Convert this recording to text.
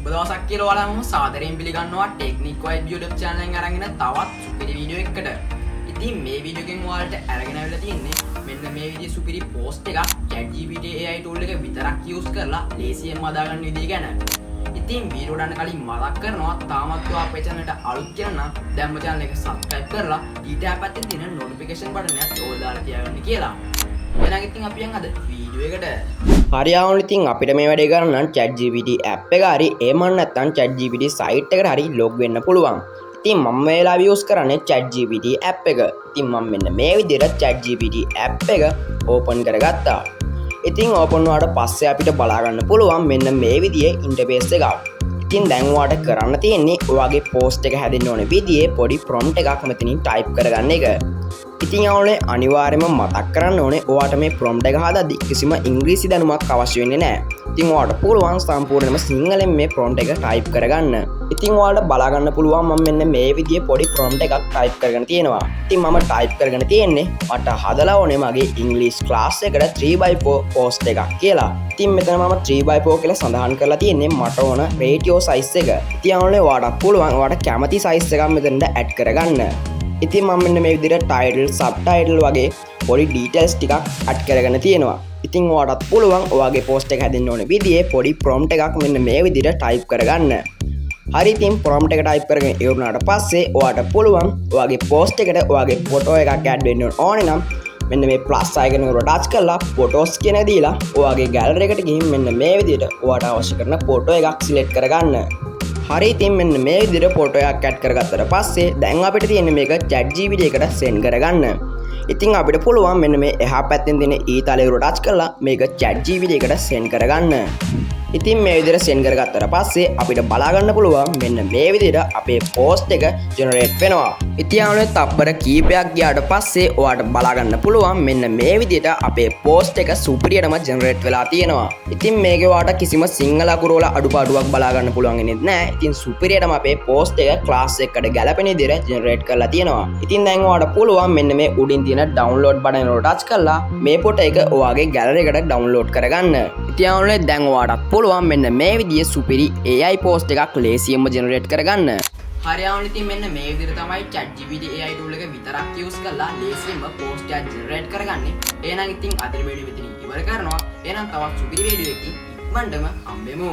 සුබ දවසක් කියලා ඔයාලම සාදරයෙන් පිළිගන්නවා ටෙක්නික් වයිබ් YouTube channel එකෙන් අරගෙන තවත් සුපිරි වීඩියෝ එකකට. ඉතින් මේ වීඩියෝ එකෙන් ඔයාලට අරගෙන ආවිලා තියෙන්නේ මෙන්න මේ විදිහේ සුපිරි පෝස්ට් එකක් ChatGPT AI tool එක විතරක් use කරලා ලේසියෙන් හදාගන්න විදිහ ගැන. ඉතින් වීඩියෝ ඩන්න කලින් මතක් කරනවා තාමත් ඔයා අපේ channel එකට අලුත් කෙනා නම් දැන්ම channel එක subscribe කරලා ඊට පැත්තේ තියෙන notification button එකත් ඕල් දාලා තියාගන්න කියලා. එහෙනම් ඉතින් අපි යන් අද වීඩියෝ එකට. හරියාවුන් ඉතින් අපිට මේ වැඩේ කරන්න නම් ChatGPT app එක හරි එහෙම නැත්නම් ChatGPT site එකට හරි log වෙන්න පුළුවන්. ඉතින් මම මේ වෙලාවේ use කරන්නේ ChatGPT app එක. ඉතින් මම මෙන්න මේ විදිහට ChatGPT app එක open කරගත්තා. ඉතින් open වුණාට පස්සේ අපිට බලා ගන්න පුළුවන් මෙන්න මේ විදිහේ interface එකක්. ඉතින් දැන් ඔයාලට කරන්න තියෙන්නේ ඔයාගේ post එක හැදෙන්න ඕනේ විදිහේ පොඩි prompt එකක් මෙතනින් type කරගන්න එක. ඉතින් යාළුවනේ අනිවාර්යයෙන්ම මතක් කරන්න ඕනේ ඔයාට මේ prompt එක හදද්දි කිසිම ඉංග්‍රීසි දැනුමක් අවශ්‍ය වෙන්නේ නැහැ. ඉතින් ඔයාලට පුළුවන් සම්පූර්ණයෙන්ම සිංහලෙන් මේ prompt එක type කරගන්න. ඉතින් ඔයාලට බලා ගන්න පුළුවන් මම මෙන්න මේ විදිහේ පොඩි prompt එකක් type කරගෙන තියෙනවා. ඉතින් මම type කරගෙන තියෙන්නේ මට හදලා ඕනේ මගේ English class එකට 3x4 post එකක් කියලා. ඉතින් මෙතන මම 3x4 කියලා සඳහන් කරලා තියෙන්නේ මට ඕන ratio size එක. ඉතින් යාළුවනේ ඔයාලට පුළුවන් ඔයාලට කැමති size එකක් මෙතනට add කරගන්න. ඉතින් මම මෙන්න මේ විදිහට title subtitle වගේ පොඩි details ටිකක් add කරගෙන තියෙනවා. ඉතින් ඔයාලටත් පුළුවන් ඔයාගේ post එක හැදෙන්න ඕන විදිහේ පොඩි prompt එකක් මෙන්න මේ විදිහට type කරගන්න. හරි ඉතින් prompt එක type කරගෙන ඉවරනාට පස්සේ ඔයාලට පුළුවන් ඔයාගේ post එකට ඔයාගේ photo එකක් add වෙන්න ඕනේ නම් මෙන්න මේ plus icon එක touch කරලා photos කියන එක දීලා ඔයාගේ gallery එකට ගිහින් මෙන්න මේ විදිහට ඔයාට අවශ්‍ය කරන photo එකක් select කරගන්න. හරි ඉතින් මෙන්න මේ විදිහට ෆොටෝ එකක් ඇඩ් කරගත්තට පස්සේ දැන් අපිට තියෙන්නේ මේක ChatGPT එකට send කරගන්න. ඉතින් අපිට පුළුවන් මෙන්න මේ එහා පැත්තෙන් තියෙන ඊතලේ උඩ ටච් කරලා මේක ChatGPT එකට send කරගන්න. ඉතින් මේ විදිහට send කරගත්තට පස්සේ අපිට බලා ගන්න පුළුවන් මෙන්න මේ විදිහට අපේ post එක generate වෙනවා. ඉතින් යාළුවනේ තප්පර කීපයක් ගියාට පස්සේ ඔයාලට බලා ගන්න පුළුවන් මෙන්න මේ විදිහට අපේ post එක සුපිරියටම generate වෙලා තියෙනවා. ඉතින් මේකේ ඔයාලට කිසිම සිංහල අකුරු වල අඩුපාඩුවක් බලා ගන්න පුළුවන් වෙන්නේ නැහැ. ඉතින් සුපිරියටම අපේ post එක class එකකට ගැලපෙන විදිහට generate කරලා තියෙනවා. ඉතින් දැන් ඔයාලට පුළුවන් මෙන්න මේ උඩින් තියෙන download button එක touch කරලා මේ ෆොටෝ එක ඔයාගේ gallery එකට download කරගන්න. ඉතින් යාළුවනේ දැන් ඔයාලට පුළුවන් මෙන්න මේ විදිහේ සුපිරි AI post එකක් ලේසියෙන්ම generate කරගන්න. හරියාවුන් ඉතින් මෙන්න මේ විදිහට තමයි ChatGPT AI tool එක විතරක් use කරලා ලේසියෙන්ම post එකක් generate කරගන්නේ. එහෙනම් ඉතින් අද වීඩියෝ මෙතනින් ඉවර කරනවා. එහෙනම් තවත් සුපිරි වීඩියෝ එකකින් ඉක්මනටම හම්බෙමු.